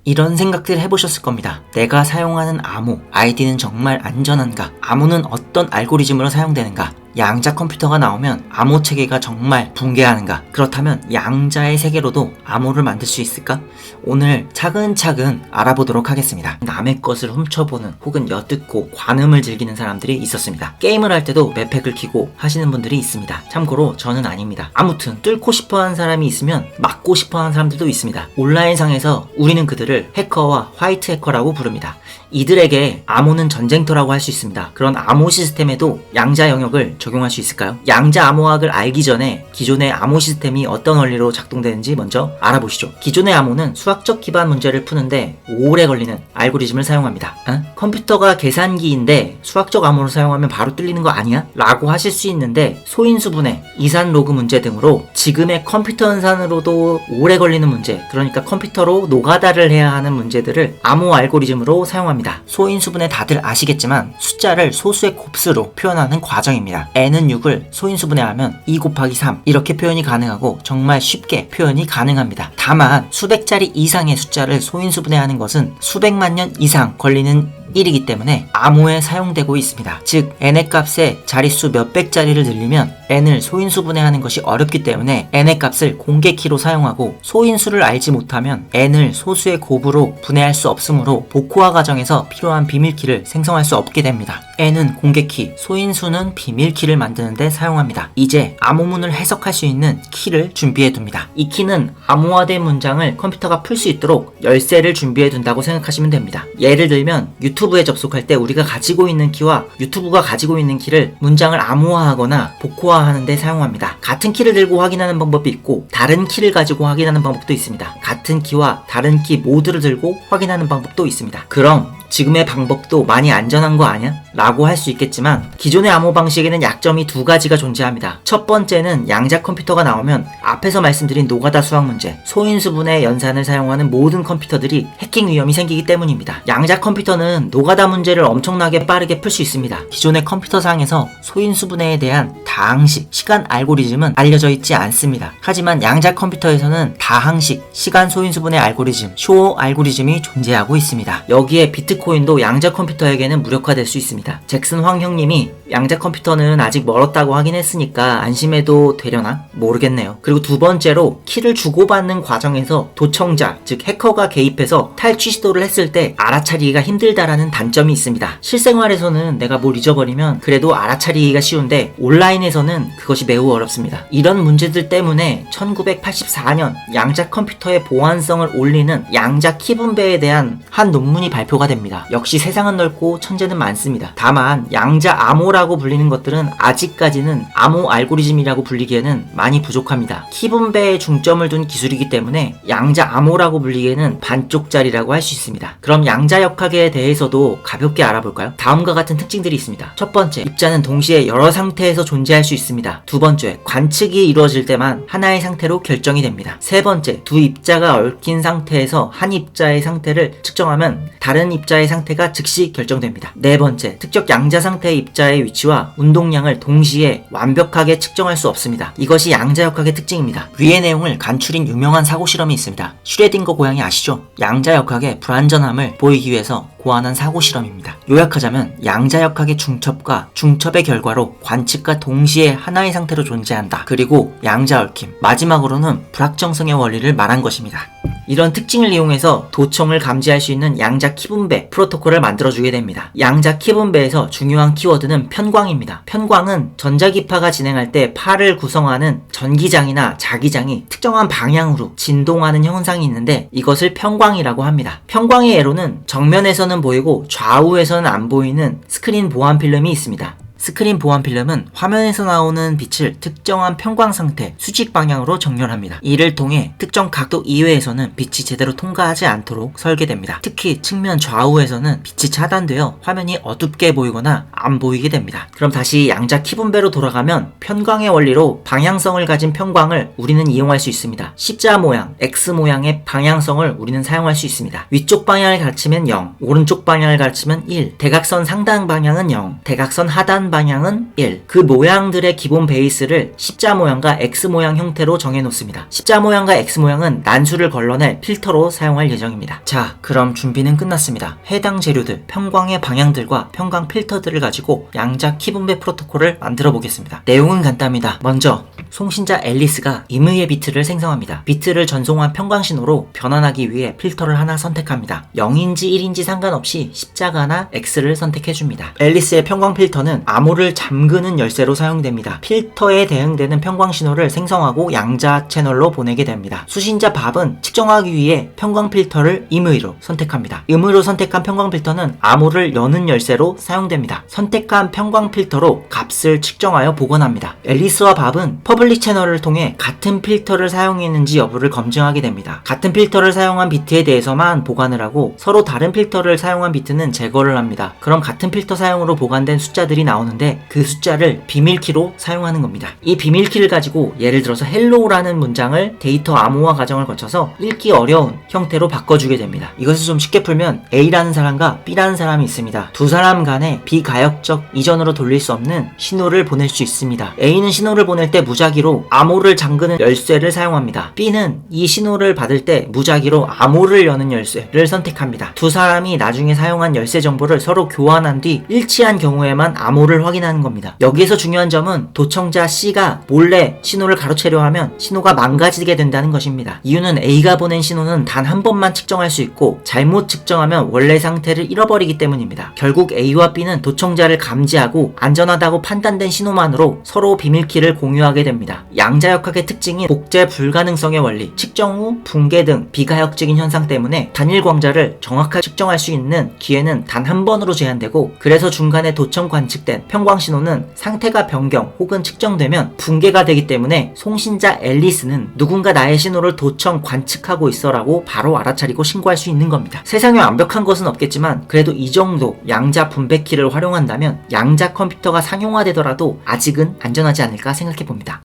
이런 생각들 해보셨을 겁니다. 내가 사용하는 암호, 아이디는 정말 안전한가? 암호는 어떤 알고리즘으로 사용되는가? 양자 컴퓨터가 나오면 암호 체계가 정말 붕괴하는가? 그렇다면 양자의 세계로도 암호를 만들 수 있을까? 오늘 차근차근 알아보도록 하겠습니다. 남의 것을 훔쳐보는 혹은 엿듣고 관음을 즐기는 사람들이 있었습니다. 게임을 할 때도 맵팩을 키고 하시는 분들이 있습니다. 참고로 저는 아닙니다. 아무튼 뚫고 싶어하는 사람이 있으면 막고 싶어하는 사람들도 있습니다. 온라인상에서 우리는 그들을 해커와 화이트 해커라고 부릅니다. 이들에게 암호는 전쟁터라고 할 수 있습니다. 그런 암호 시스템에도 양자 영역을 적용할 수 있을까요? 양자 암호학을 알기 전에 기존의 암호 시스템이 어떤 원리로 작동되는지 먼저 알아보시죠. 기존의 암호는 수학적 기반 문제를 푸는데 오래 걸리는 알고리즘을 사용합니다. 컴퓨터가 계산기인데 수학적 암호를 사용하면 바로 뚫리는 거 아니야? 라고 하실 수 있는데 소인수분해, 이산 로그 문제 등으로 지금의 컴퓨터 연산으로도 오래 걸리는 문제, 그러니까 컴퓨터로 노가다를 해야 하는 문제들을 암호 알고리즘으로 사용합니다. 소인수분해 다들 아시겠지만 숫자를 소수의 곱수로 표현하는 과정입니다. n은 6을 소인수분해하면 2 곱하기 3 이렇게 표현이 가능하고 정말 쉽게 표현이 가능합니다. 다만 수백 자리 이상의 숫자를 소인수분해하는 것은 수백만 년 이상 걸리는 일이기 때문에 암호에 사용되고 있습니다. 즉 n의 값에 자릿수 몇백 자리를 늘리면 n을 소인수분해하는 것이 어렵기 때문에 n의 값을 공개키로 사용하고 소인수를 알지 못하면 n을 소수의 곱으로 분해할 수 없으므로 복호화 과정에서 필요한 비밀키를 생성할 수 없게 됩니다. n은 공개키, 소인수는 비밀키를 만드는 데 사용합니다. 이제 암호문을 해석할 수 있는 키를 준비해 둡니다. 이 키는 암호화된 문장을 컴퓨터가 풀 수 있도록 열쇠를 준비해 둔다고 생각하시면 됩니다. 예를 들면 유튜브에 접속할 때 우리가 가지고 있는 키와 유튜브가 가지고 있는 키를 문장을 암호화하거나 복호화하는 데 사용합니다. 같은 키를 들고 확인하는 방법이 있고 다른 키를 가지고 확인하는 방법도 있습니다. 같은 키와 다른 키 모두를 들고 확인하는 방법도 있습니다. 그럼 지금의 방법도 많이 안전한 거 아니야? 라고 할 수 있겠지만 기존의 암호 방식에는 약점이 두 가지가 존재합니다. 첫 번째는 양자 컴퓨터가 나오면 앞에서 말씀드린 노가다 수학 문제, 소인수분해 연산을 사용하는 모든 컴퓨터들이 해킹 위험이 생기기 때문입니다. 양자 컴퓨터는 노가다 문제를 엄청나게 빠르게 풀 수 있습니다. 기존의 컴퓨터상에서 소인수분해에 대한 다항식, 시간 알고리즘은 알려져 있지 않습니다. 하지만 양자 컴퓨터에서는 다항식, 시간 소인수분해 알고리즘, 쇼 알고리즘이 존재하고 있습니다. 여기에 비트코인도 양자 컴퓨터에게는 무력화될 수 있습니다. 잭슨 황 형님이 양자 컴퓨터는 아직 멀었다고 하긴 했으니까 안심해도 되려나? 모르겠네요. 그리고 두 번째로 키를 주고받는 과정에서 도청자, 즉 해커가 개입해서 탈취 시도를 했을 때 알아차리기가 힘들다라는 단점이 있습니다. 실생활에서는 내가 뭘 잊어버리면 그래도 알아차리기가 쉬운데 온라인에서는 그것이 매우 어렵습니다. 이런 문제들 때문에 1984년 양자 컴퓨터의 보안성을 올리는 양자 키 분배에 대한 한 논문이 발표가 됩니다. 역시 세상은 넓고 천재는 많습니다. 다만 양자 암호라고 불리는 것들은 아직까지는 암호 알고리즘이라고 불리기에는 많이 부족합니다. 키 분배에 중점을 둔 기술이기 때문에 양자 암호라고 불리기에는 반쪽짜리라고 할 수 있습니다. 그럼 양자 역학에 대해서도 가볍게 알아볼까요? 다음과 같은 특징들이 있습니다. 첫 번째, 입자는 동시에 여러 상태에서 존재할 수 있습니다. 두 번째, 관측이 이루어질 때만 하나의 상태로 결정이 됩니다. 세 번째, 두 입자가 얽힌 상태에서 한 입자의 상태를 측정하면 다른 입자의 상태가 즉시 결정됩니다. 네 번째, 특정 양자 상태의 입자의 위치와 운동량을 동시에 완벽하게 측정할 수 없습니다. 이것이 양자 역학의 특징입니다. 위의 내용을 간추린 유명한 사고 실험이 있습니다. 슈레딩거 고양이 아시죠? 양자 역학의 불완전함을 보이기 위해서 고안한 사고 실험입니다. 요약하자면 양자 역학의 중첩과 중첩의 결과로 관측과 동시에 하나의 상태로 존재한다. 그리고 양자 얽힘, 마지막으로는 불확정성의 원리를 말한 것입니다. 이런 특징을 이용해서 도청을 감지할 수 있는 양자 키분배 프로토콜을 만들어주게 됩니다. 양자 키분배에서 중요한 키워드는 편광입니다. 편광은 전자기파가 진행할 때 파를 구성하는 전기장이나 자기장이 특정한 방향으로 진동하는 현상이 있는데 이것을 편광이라고 합니다. 편광의 예로는 정면에서는 보이고 좌우에서는 안 보이는 스크린 보안 필름이 있습니다. 스크린 보안 필름은 화면에서 나오는 빛을 특정한 편광 상태, 수직 방향으로 정렬합니다. 이를 통해 특정 각도 이외에서는 빛이 제대로 통과하지 않도록 설계됩니다. 특히 측면 좌우에서는 빛이 차단되어 화면이 어둡게 보이거나 안 보이게 됩니다. 그럼 다시 양자 키분배로 돌아가면 편광의 원리로 방향성을 가진 편광을 우리는 이용할 수 있습니다. 십자 모양, X 모양의 방향성을 우리는 사용할 수 있습니다. 위쪽 방향을 가르치면 0, 오른쪽 방향을 가르치면 1, 대각선 상단 방향은 0, 대각선 하단 안전한 방향은 1. 그 모양들의 기본 베이스를 십자 모양과 X 모양 형태로 정해놓습니다. 십자 모양과 X 모양은 난수를 걸러낼 필터로 사용할 예정입니다. 자, 그럼 준비는 끝났습니다. 해당 재료들, 평광의 방향들과 평광 필터들을 가지고 양자 키분배 프로토콜을 만들어 보겠습니다. 내용은 간단합니다. 먼저 송신자 앨리스가 임의의 비트를 생성합니다. 비트를 전송한 평광 신호로 변환하기 위해 필터를 하나 선택합니다. 0인지 1인지 상관없이 십자가나 X를 선택해줍니다. 앨리스의 평광 필터는 암호를 잠그는 열쇠로 사용됩니다. 필터에 대응되는 평광 신호를 생성하고 양자 채널로 보내게 됩니다. 수신자 밥은 측정하기 위해 평광 필터를 임의로 선택합니다. 임의로 선택한 평광 필터는 암호를 여는 열쇠로 사용됩니다. 선택한 평광 필터로 값을 측정하여 복원합니다. 앨리스와 밥은 퍼블릭 채널을 통해 같은 필터를 사용했는지 여부를 검증하게 됩니다. 같은 필터를 사용한 비트에 대해서만 보관을 하고 서로 다른 필터를 사용한 비트는 제거를 합니다. 그럼 같은 필터 사용으로 보관된 숫자들이 나오는데 그 숫자를 비밀키로 사용하는 겁니다. 이 비밀키를 가지고 예를 들어서 헬로우라는 문장을 데이터 암호화 과정을 거쳐서 읽기 어려운 형태로 바꿔주게 됩니다. 이것을 좀 쉽게 풀면 A라는 사람과 B라는 사람이 있습니다. 두 사람 간에 비가역적 이전으로 돌릴 수 없는 신호를 보낼 수 있습니다. A는 신호를 보낼 때 무작위로 암호를 잠그는 열쇠를 사용합니다. B는 이 신호를 받을 때 무작위로 암호를 여는 열쇠를 선택합니다. 두 사람이 나중에 사용한 열쇠 정보를 서로 교환한 뒤 일치한 경우에만 암호를 확인하는 겁니다. 여기에서 중요한 점은 도청자 C가 몰래 신호를 가로채려 하면 신호가 망가지게 된다는 것입니다. 이유는 A가 보낸 신호는 단 한 번만 측정할 수 있고 잘못 측정하면 원래 상태를 잃어버리기 때문입니다. 결국 A와 B는 도청자를 감지하고 안전하다고 판단된 신호만으로 서로 비밀키를 공유하게 됩니다. 양자역학의 특징인 복제 불가능성의 원리, 측정 후 붕괴 등 비가역적인 현상 때문에 단일 광자를 정확하게 측정할 수 있는 기회는 단 한 번으로 제한되고, 그래서 중간에 도청 관측된 평광 신호는 상태가 변경 혹은 측정되면 붕괴가 되기 때문에 송신자 앨리스는 누군가 나의 신호를 도청 관측하고 있어라고 바로 알아차리고 신고할 수 있는 겁니다. 세상에 완벽한 것은 없겠지만 그래도 이 정도 양자 분배키를 활용한다면 양자 컴퓨터가 상용화되더라도 아직은 안전하지 않을까 생각해 봅니다.